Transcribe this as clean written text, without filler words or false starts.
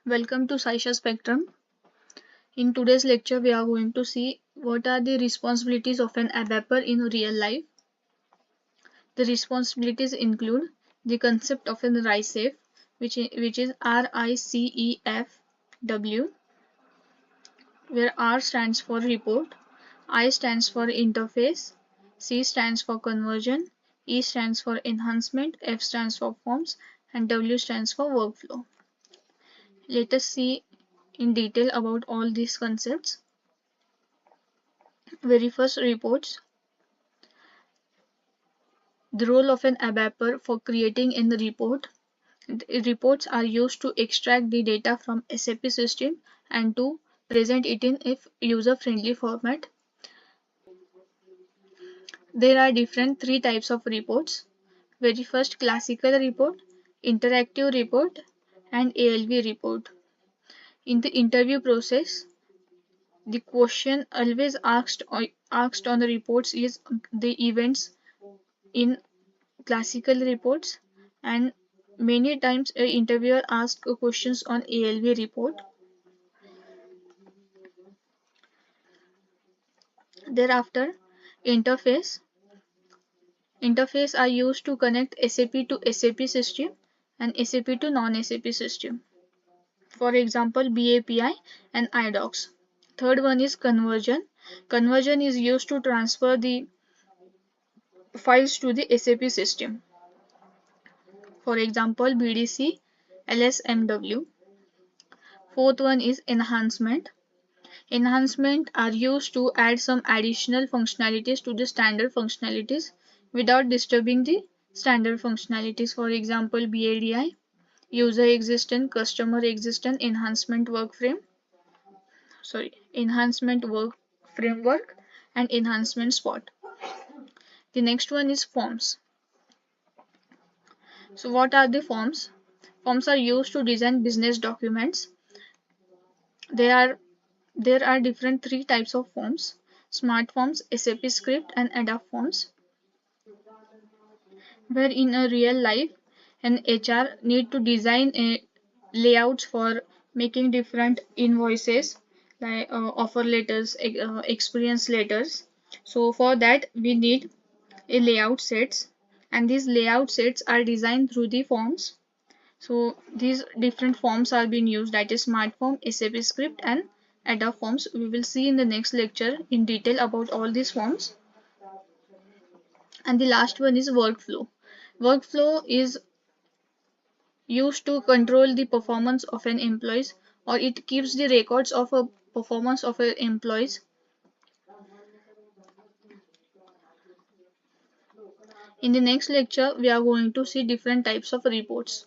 Welcome to Saisha Spectrum. In today's lecture, we are going to see what are the responsibilities of an ABAPER in real life. The responsibilities include the concept of an RICEF, which is RICEFW, where R stands for report, I stands for interface, C stands for conversion, E stands for enhancement, F stands for forms, and W stands for workflow. Let us see in detail about all these concepts. Very first, reports. The role of an ABAPER for creating a report. Reports are used to extract the data from SAP system and to present it in a user-friendly format. There are different three types of reports. Very first, classical report, interactive report, and ALV report. In the interview process, the question always asked on the reports is the events in classical reports, and many times a interviewer asks questions on ALV report. Thereafter, interface. Interface are used to connect SAP to SAP system and SAP to non-SAP system. For example, BAPI and iDocs. Third one is conversion. Conversion is used to transfer the files to the SAP system. For example, BDC, LSMW. Fourth one is enhancement. Enhancement are used to add some additional functionalities to the standard functionalities without disturbing the standard functionalities. For example, BADI, user existence, customer existence, enhancement work framework, and enhancement spot. The next one is forms. So what are the forms? Forms are used to design business documents. There are different three types of forms: smart forms, SAP script, and ADAPT forms. Where in a real life, an HR need to design a layouts for making different invoices like offer letters, experience letters. So for that we need a layout sets, and these layout sets are designed through the forms. So these different forms are being used, that is smart form, SAP script, and ADAPT forms. We will see in the next lecture in detail about all these forms. And the last one is workflow. Workflow is used to control the performance of an employee, or it keeps the records of a performance of an employees. In the next lecture, we are going to see different types of reports.